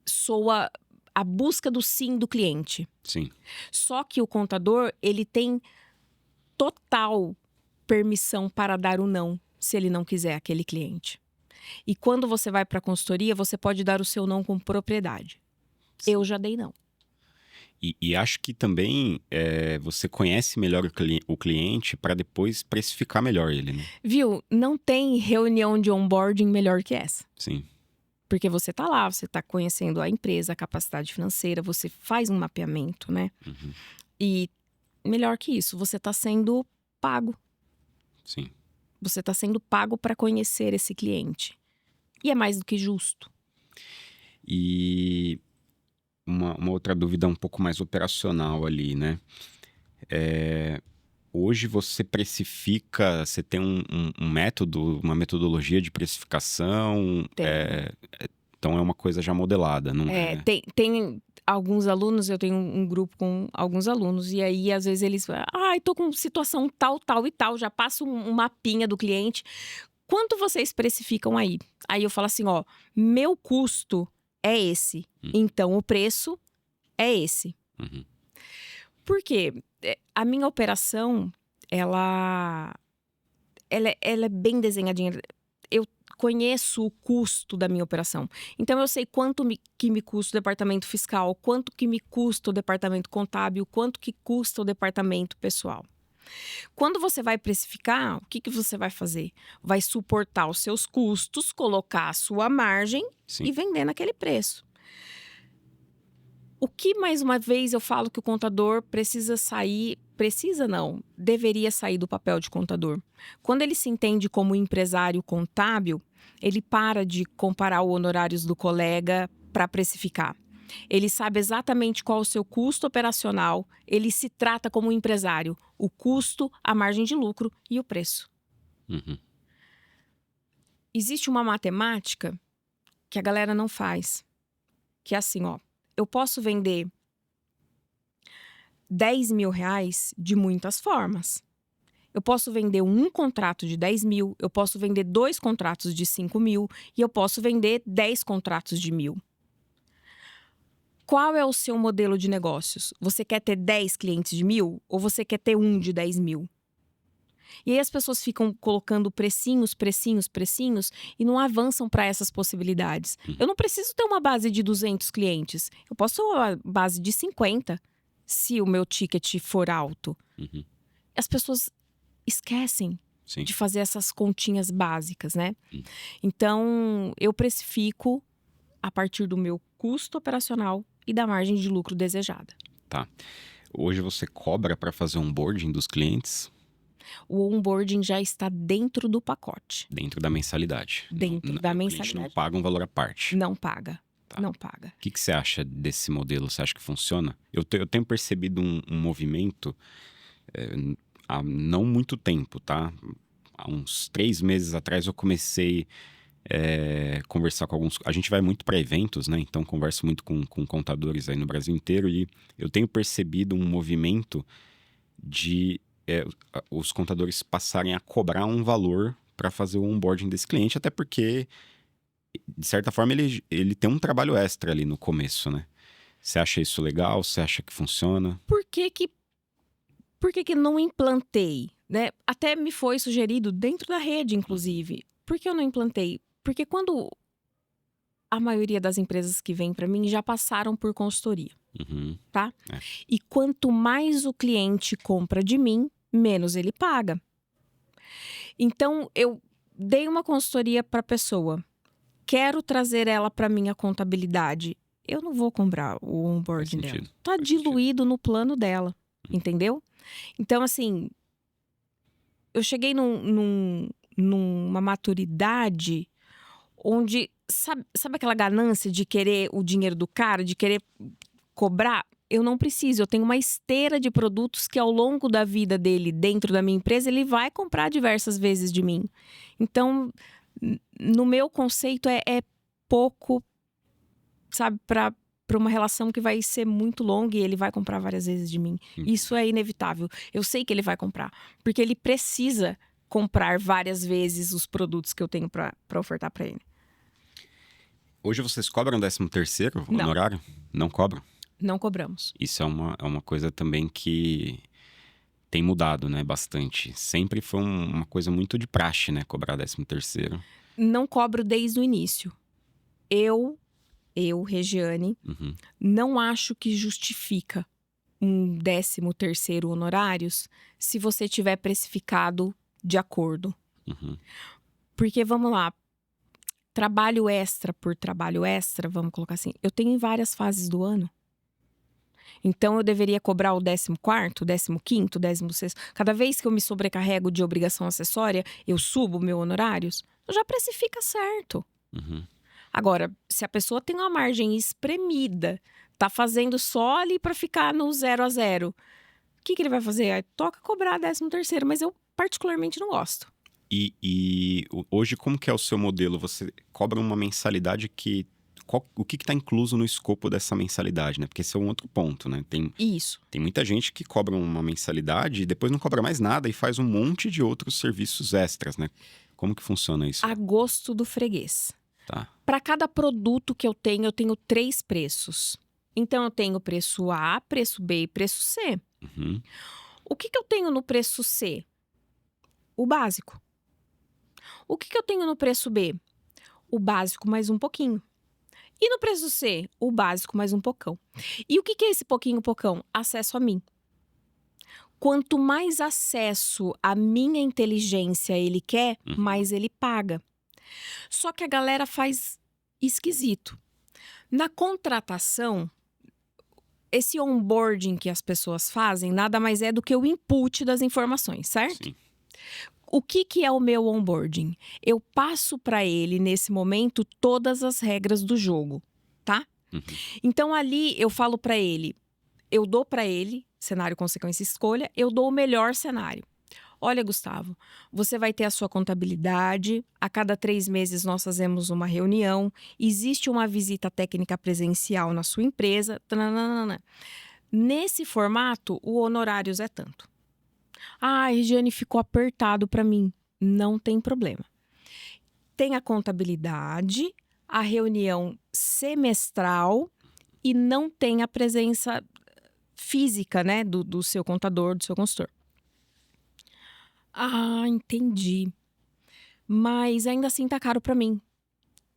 soa a busca do sim do cliente. Sim. Só que o contador, ele tem total permissão para dar o não, se ele não quiser aquele cliente. E quando você vai para a consultoria, você pode dar o seu não com propriedade. Sim. Eu já dei não. E acho que também você conhece melhor o cliente para depois precificar melhor ele, né? Viu? Não tem reunião de onboarding melhor que essa. Sim. Porque você tá lá, você tá conhecendo a empresa, a capacidade financeira, você faz um mapeamento, né? Uhum. E melhor que isso, você tá sendo pago. Sim. Você tá sendo pago para conhecer esse cliente. E é mais do que justo. E uma outra dúvida um pouco mais operacional ali, né? Hoje você precifica, você tem um método, uma metodologia de precificação, Tem. Então é uma coisa já modelada, não é? Tem alguns alunos, eu tenho um grupo com alguns alunos, e aí às vezes eles falam, tô com situação tal e tal, já passo um mapinha do cliente. Quanto vocês precificam aí? Aí eu falo assim, ó, meu custo é esse, então o preço é esse. Uhum. Por quê? A minha operação, ela é bem desenhadinha. Eu conheço o custo da minha operação. Então, eu sei quanto que me custa o departamento fiscal, quanto que me custa o departamento contábil, quanto que custa o departamento pessoal. Quando você vai precificar, o que você vai fazer? Vai suportar os seus custos, colocar a sua margem Sim. e vender naquele preço. O que, mais uma vez, eu falo que o contador precisa sair... Precisa não, deveria sair do papel de contador. Quando ele se entende como empresário contábil, ele para de comparar os honorários do colega para precificar. Ele sabe exatamente qual é o seu custo operacional, ele se trata como um empresário. O custo, a margem de lucro e o preço. Uhum. existe uma matemática que a galera não faz. Que é assim, ó. Eu posso vender 10 mil reais de muitas formas. Eu posso vender um contrato de 10 mil, eu posso vender 2 contratos de 5 mil e eu posso vender 10 contratos de 1.000. Qual é o seu modelo de negócios? Você quer ter 10 clientes de 1.000 ou você quer ter um de 10 mil? E aí as pessoas ficam colocando precinhos e não avançam para essas possibilidades. Eu não preciso ter uma base de 200 clientes. Eu posso ter uma base de 50 se o meu ticket for alto. As pessoas esquecem Sim. de fazer essas continhas básicas, né? Então, eu precifico a partir do meu custo operacional e da margem de lucro desejada. Tá. Hoje você cobra para fazer onboarding dos clientes? O onboarding já está dentro do pacote. Dentro da mensalidade. Dentro da O cliente mensalidade. não paga um valor à parte. Não paga. Tá. Não paga. O que você acha desse modelo? Você acha que funciona? Eu tenho percebido um movimento há não muito tempo, tá? Há uns 3 meses atrás eu comecei conversar com alguns... A gente vai muito para eventos, né? Então converso muito com contadores aí no Brasil inteiro e eu tenho percebido um movimento de os contadores passarem a cobrar um valor para fazer o onboarding desse cliente, até porque, de certa forma, ele tem um trabalho extra ali no começo, né? Você acha isso legal? Você acha que funciona? Por que que não implantei, né? Até me foi sugerido dentro da rede, inclusive. Por que eu não implantei? Porque quando a maioria das empresas que vêm para mim já passaram por consultoria, tá? E quanto mais o cliente compra de mim, menos ele paga. Então, eu dei uma consultoria para a pessoa. Quero trazer ela para minha contabilidade. Eu não vou comprar o onboarding dela. Tá diluído no plano dela, entendeu? Então, assim, eu cheguei numa maturidade onde, sabe aquela ganância de querer o dinheiro do cara, de querer cobrar? Eu não preciso, eu tenho uma esteira de produtos que ao longo da vida dele, dentro da minha empresa, ele vai comprar diversas vezes de mim. Então, no meu conceito, é pouco, sabe, para uma relação que vai ser muito longa e ele vai comprar várias vezes de mim. Isso é inevitável. Eu sei que ele vai comprar, porque ele precisa comprar várias vezes os produtos que eu tenho para ofertar para ele. Hoje vocês cobram 13º honorário? Não cobram? Não cobramos. Isso é uma coisa também que tem mudado, né, bastante. Sempre foi uma coisa muito de praxe, né, cobrar 13º. Não cobro desde o início. Eu, Regiane, não acho que justifica um 13º honorários se você tiver precificado de acordo. Porque, vamos lá, trabalho extra por trabalho extra, vamos colocar assim, eu tenho em várias fases do ano. Então, eu deveria cobrar o 14º, 15º, 16º. Cada vez que eu me sobrecarrego de obrigação acessória, eu subo o meu honorários, já precifica certo. Agora, se a pessoa tem uma margem espremida, tá fazendo só ali para ficar no 0 a 0, o que ele vai fazer? Toca cobrar 13º, mas eu particularmente não gosto. E hoje, como que é o seu modelo? Você cobra uma mensalidade que... o que está incluso no escopo dessa mensalidade, né? Porque esse é um outro ponto, né? Isso. Tem muita gente que cobra uma mensalidade e depois não cobra mais nada e faz um monte de outros serviços extras, né? Como que funciona isso? A gosto do freguês. Tá. Para cada produto que eu tenho 3 preços. Então, eu tenho preço A, preço B e preço C. O que eu tenho no preço C? O básico. O que eu tenho no preço B? O básico mais um pouquinho. E no preço C? O básico mais um pocão. E o que é esse pouquinho pocão? Acesso a mim. Quanto mais acesso à minha inteligência ele quer, mais ele paga. Só que a galera faz esquisito. Na contratação, esse onboarding que as pessoas fazem nada mais é do que o input das informações, certo? Sim. O que é o meu onboarding? Eu passo para ele, nesse momento, todas as regras do jogo, tá? Então, ali, eu falo para ele, eu dou para ele cenário, consequência, escolha, eu dou o melhor cenário. Olha, Gustavo, você vai ter a sua contabilidade, a cada 3 meses nós fazemos uma reunião, existe uma visita técnica presencial na sua empresa, tananana. Nesse formato, o honorários é tanto. Ah, Regiane, ficou apertado para mim. Não tem problema. Tem a contabilidade, a reunião semestral e não tem a presença física, né, do seu contador, do seu consultor. Ah, entendi. Mas ainda assim tá caro para mim.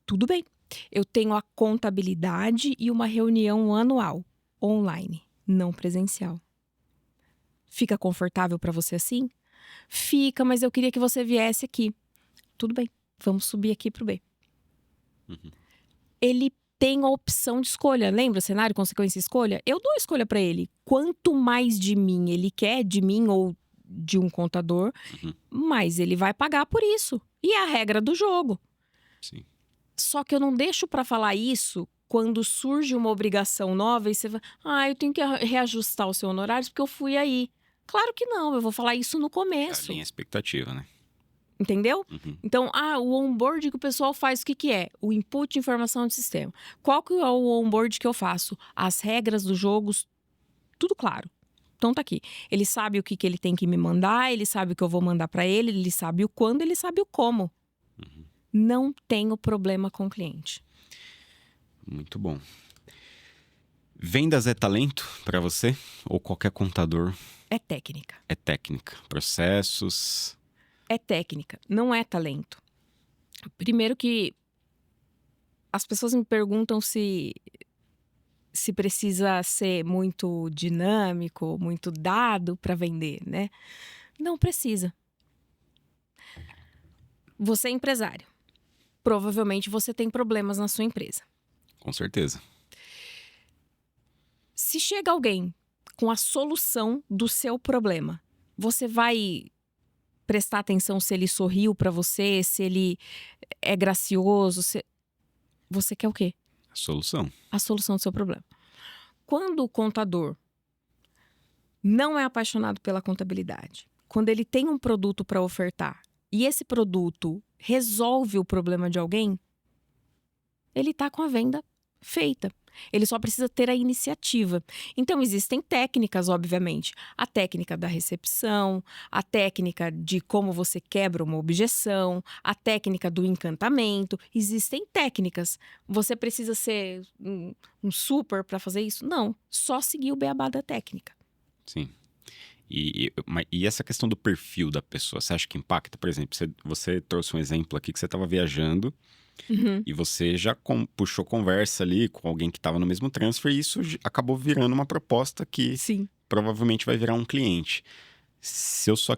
Tudo bem. Eu tenho a contabilidade e uma reunião anual, online, não presencial. Fica confortável para você assim? Fica, mas eu queria que você viesse aqui. Tudo bem, vamos subir aqui pro B. Ele tem a opção de escolha. Lembra cenário, consequência e escolha? Eu dou a escolha para ele. Quanto mais de mim ele quer, de mim ou de um contador, mais ele vai pagar por isso. E é a regra do jogo. Sim. Só que eu não deixo para falar isso quando surge uma obrigação nova e você vai, eu tenho que reajustar o seu honorário porque eu fui aí. Claro que não, eu vou falar isso no começo. Alinha a expectativa, né? Entendeu? Então, o onboard que o pessoal faz, o que é? O input de informação do sistema. Qual que é o onboard que eu faço? As regras dos jogos, tudo claro. Então tá aqui. Ele sabe o que ele tem que me mandar, ele sabe o que eu vou mandar para ele sabe o quando, ele sabe o como. Não tenho problema com o cliente. Muito bom. Vendas é talento para você? Ou qualquer contador? É técnica. É técnica. Processos? É técnica, não é talento. Primeiro que as pessoas me perguntam se precisa ser muito dinâmico, muito dado para vender, né? Não precisa. Você é empresário. Provavelmente você tem problemas na sua empresa. Com certeza. Se chega alguém com a solução do seu problema, você vai prestar atenção se ele sorriu para você, se ele é gracioso, você quer o quê? A solução. A solução do seu problema. Quando o contador não é apaixonado pela contabilidade, quando ele tem um produto para ofertar e esse produto resolve o problema de alguém, ele está com a venda feita. Ele só precisa ter a iniciativa. Então, existem técnicas, obviamente. A técnica da recepção, a técnica de como você quebra uma objeção, a técnica do encantamento. Existem técnicas. Você precisa ser um super para fazer isso? Não. Só seguir o beabá da técnica. Sim. E essa questão do perfil da pessoa, você acha que impacta? Por exemplo, você trouxe um exemplo aqui que você estava viajando e você já puxou conversa ali com alguém que estava no mesmo transfer e isso acabou virando uma proposta que Sim. provavelmente vai virar um cliente. Se eu sou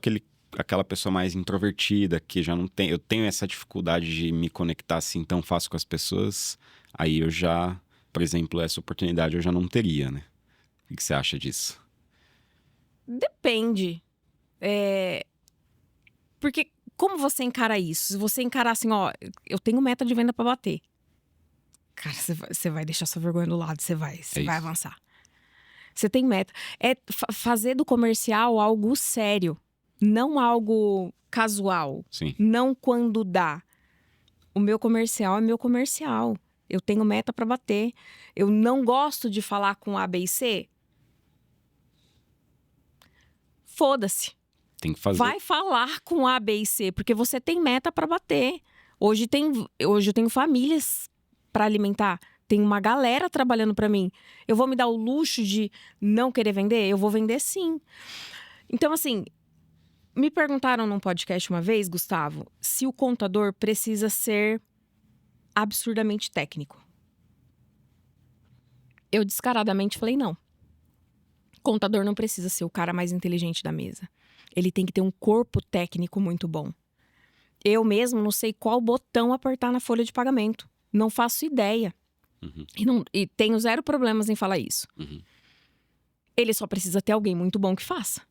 aquela pessoa mais introvertida, que já não tem, eu tenho essa dificuldade de me conectar assim tão fácil com as pessoas, aí eu já, por exemplo, essa oportunidade eu já não teria, né? O que você acha disso? Depende. Porque como você encara isso? Se você encarar assim, eu tenho meta de venda para bater. Cara, você vai deixar sua vergonha do lado, você vai avançar. Você tem meta. É fazer do comercial algo sério, não algo casual. Sim. Não quando dá. O meu comercial é meu comercial. Eu tenho meta para bater. Eu não gosto de falar com A, B e C. Foda-se. Tem que fazer. Vai falar com A, B e C, porque você tem meta para bater. Hoje eu tenho famílias para alimentar. Tem uma galera trabalhando para mim. Eu vou me dar o luxo de não querer vender? Eu vou vender sim. Então, assim, me perguntaram num podcast uma vez, Gustavo, se o contador precisa ser absurdamente técnico. Eu descaradamente falei não. Contador não precisa ser o cara mais inteligente da mesa. Ele tem que ter um corpo técnico muito bom. Eu mesmo não sei qual botão apertar na folha de pagamento. Não faço ideia. E tenho zero problemas em falar isso. Ele só precisa ter alguém muito bom que faça.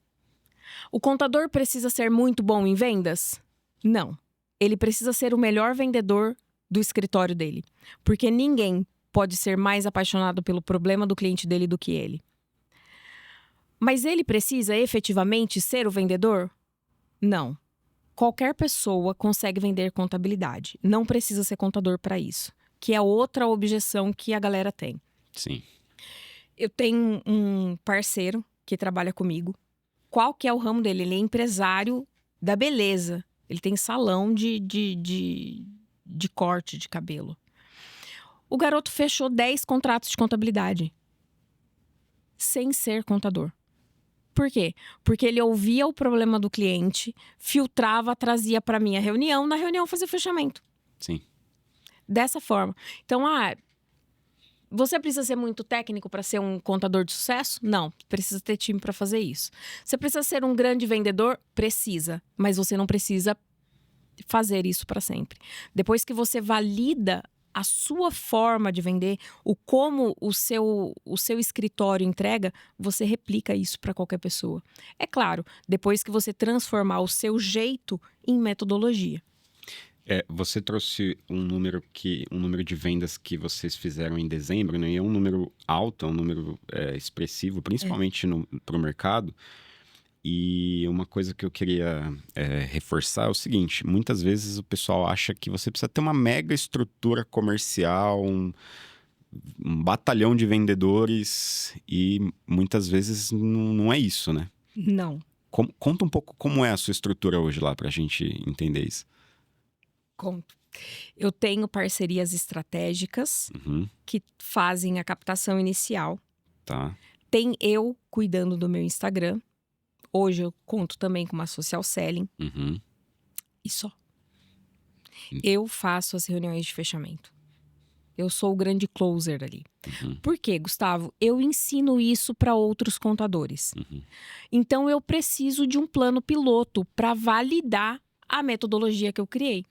O contador precisa ser muito bom em vendas? Não. Ele precisa ser o melhor vendedor do escritório dele. Porque ninguém pode ser mais apaixonado pelo problema do cliente dele do que ele. Mas ele precisa efetivamente ser o vendedor? Não. Qualquer pessoa consegue vender contabilidade. Não precisa ser contador para isso. Que é outra objeção que a galera tem. Sim. Eu tenho um parceiro que trabalha comigo. Qual que é o ramo dele? Ele é empresário da beleza. Ele tem salão de corte de cabelo. O garoto fechou 10 contratos de contabilidade. Sem ser contador. Por quê? Porque ele ouvia o problema do cliente, filtrava, trazia para minha reunião, na reunião fazia o fechamento. Sim. Dessa forma. Então, você precisa ser muito técnico para ser um contador de sucesso? Não, precisa ter time para fazer isso. Você precisa ser um grande vendedor? Precisa, mas você não precisa fazer isso para sempre. Depois que você valida a sua forma de vender, como o seu escritório entrega, você replica isso para qualquer pessoa. É claro, depois que você transformar o seu jeito em metodologia. Você trouxe um número de vendas que vocês fizeram em dezembro, né? E é um número alto, é um número expressivo, principalmente para o mercado. E uma coisa que eu queria reforçar é o seguinte: muitas vezes o pessoal acha que você precisa ter uma mega estrutura comercial, um batalhão de vendedores, e muitas vezes não é isso, né? Não. Conta um pouco como é a sua estrutura hoje lá, para a gente entender isso. Conto. Eu tenho parcerias estratégicas que fazem a captação inicial. Tá. Tem eu cuidando do meu Instagram. Hoje eu conto também com uma social selling. E só. Eu faço as reuniões de fechamento. Eu sou o grande closer ali. Por quê, Gustavo? Eu ensino isso para outros contadores. Então eu preciso de um plano piloto para validar a metodologia que eu criei.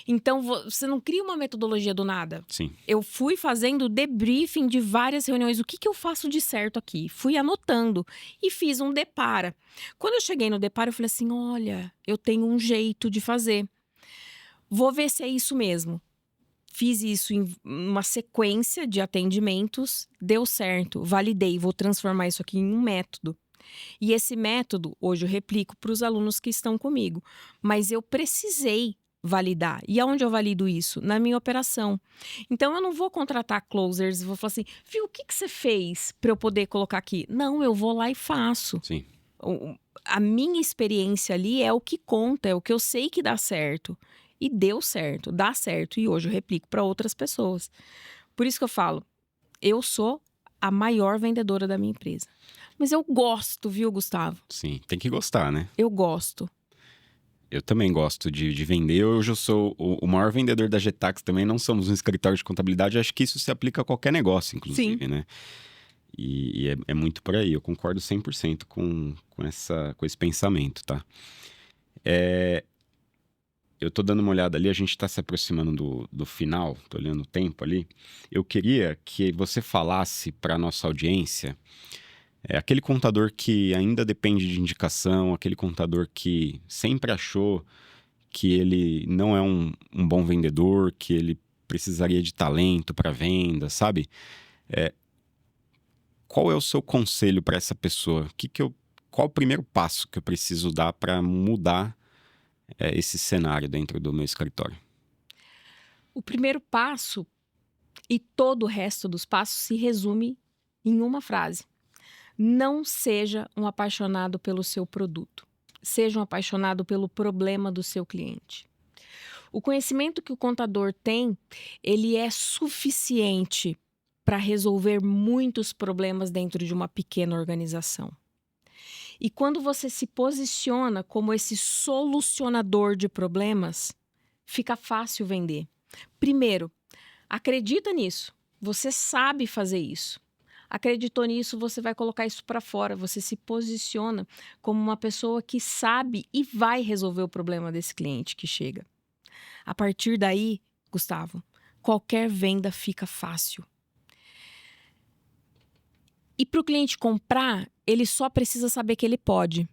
Então, você não cria uma metodologia do nada. Sim. Eu fui fazendo debriefing de várias reuniões. O que eu faço de certo aqui? Fui anotando e fiz um depara. Quando eu cheguei no depara, eu falei assim, olha, eu tenho um jeito de fazer. Vou ver se é isso mesmo. Fiz isso em uma sequência de atendimentos, deu certo, validei, vou transformar isso aqui em um método. E esse método, hoje eu replico para os alunos que estão comigo. Mas eu precisei validar. E aonde eu valido isso? Na minha operação. Então, eu não vou contratar closers e vou falar assim, viu, o que você fez para eu poder colocar aqui? Não, eu vou lá e faço. Sim. A minha experiência ali é o que conta, é o que eu sei que dá certo. E deu certo, dá certo. E hoje eu replico para outras pessoas. Por isso que eu falo, eu sou a maior vendedora da minha empresa. Mas eu gosto, viu, Gustavo? Sim, tem que gostar, né? Eu gosto. Eu também gosto de vender. Hoje eu sou o maior vendedor da Getax também. Não somos um escritório de contabilidade. Acho que isso se aplica a qualquer negócio, inclusive, Sim. Né? E é muito por aí. Eu concordo 100% com esse pensamento, tá? Eu tô dando uma olhada ali, a gente tá se aproximando do final, tô olhando o tempo ali. Eu queria que você falasse para nossa audiência aquele contador que ainda depende de indicação, aquele contador que sempre achou que ele não é um bom vendedor, que ele precisaria de talento para venda, sabe? Qual é o seu conselho para essa pessoa? Qual o primeiro passo que eu preciso dar para mudar esse cenário dentro do meu escritório? O primeiro passo e todo o resto dos passos se resume em uma frase. Não seja um apaixonado pelo seu produto. Seja um apaixonado pelo problema do seu cliente. O conhecimento que o contador tem, ele é suficiente para resolver muitos problemas dentro de uma pequena organização. E quando você se posiciona como esse solucionador de problemas, fica fácil vender. Primeiro, acredita nisso. Você sabe fazer isso. Acreditou nisso, você vai colocar isso para fora. Você se posiciona como uma pessoa que sabe e vai resolver o problema desse cliente que chega. A partir daí, Gustavo, qualquer venda fica fácil. E para o cliente comprar, ele só precisa saber que ele pode.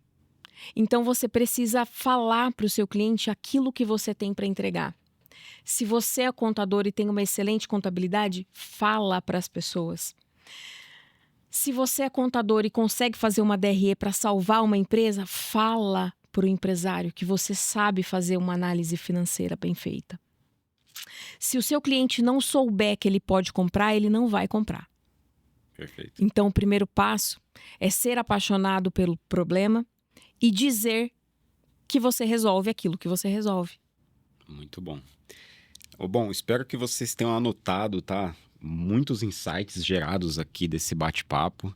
Então, você precisa falar para o seu cliente aquilo que você tem para entregar. Se você é contador e tem uma excelente contabilidade, fala para as pessoas. Se você é contador e consegue fazer uma DRE para salvar uma empresa, fala para o empresário que você sabe fazer uma análise financeira bem feita. Se o seu cliente não souber que ele pode comprar, ele não vai comprar. Perfeito. Então, o primeiro passo é ser apaixonado pelo problema e dizer que você resolve aquilo que você resolve. Muito bom. Bom, espero que vocês tenham anotado, tá? Muitos insights gerados aqui desse bate-papo.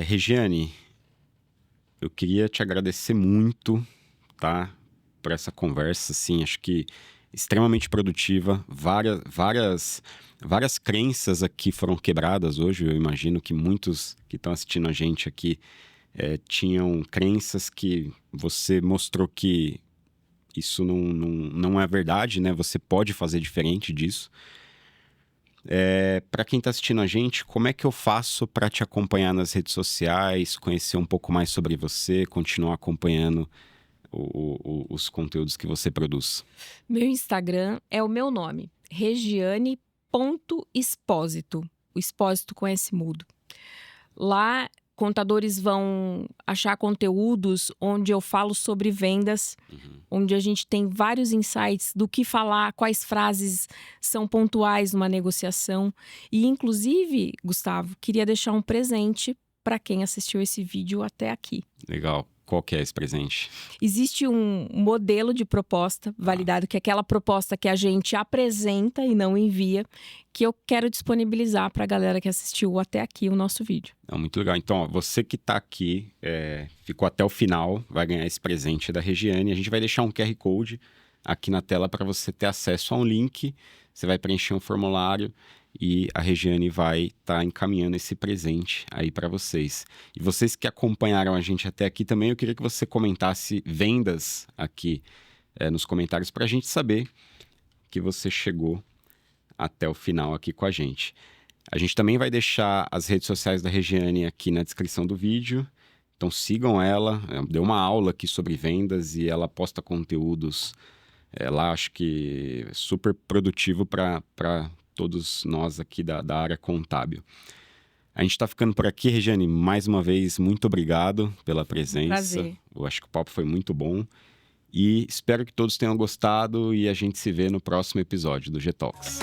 Regiane, eu queria te agradecer muito, tá? Por essa conversa, assim, acho que extremamente produtiva. Várias crenças aqui foram quebradas hoje. Eu imagino que muitos que estão assistindo a gente aqui tinham crenças que você mostrou que isso não é verdade, né? Você pode fazer diferente disso. Para quem está assistindo a gente, como é que eu faço para te acompanhar nas redes sociais, conhecer um pouco mais sobre você, continuar acompanhando os conteúdos que você produz? Meu Instagram é o meu nome, regiane.expósito. O expósito com S mudo. Lá, contadores vão achar conteúdos onde eu falo sobre vendas, onde a gente tem vários insights do que falar, quais frases são pontuais numa negociação. E, inclusive, Gustavo, queria deixar um presente para quem assistiu esse vídeo até aqui. Legal. Qual que é esse presente? Existe um modelo de proposta validado, que é aquela proposta que a gente apresenta e não envia, que eu quero disponibilizar para a galera que assistiu até aqui o nosso vídeo. Muito legal. Então, ó, você que está aqui, ficou até o final, vai ganhar esse presente da Regiane. A gente vai deixar um QR Code aqui na tela para você ter acesso a um link. Você vai preencher um formulário e a Regiane vai estar encaminhando esse presente aí para vocês. E vocês que acompanharam a gente até aqui também, eu queria que você comentasse vendas aqui nos comentários para a gente saber que você chegou até o final aqui com a gente. A gente também vai deixar as redes sociais da Regiane aqui na descrição do vídeo. Então sigam ela, deu uma aula aqui sobre vendas e ela posta conteúdos lá, acho que super produtivo para todos nós aqui da área contábil. A gente está ficando por aqui, Regiane. Mais uma vez, muito obrigado pela presença. Prazer. Eu acho que o papo foi muito bom. E espero que todos tenham gostado e a gente se vê no próximo episódio do G-Talks.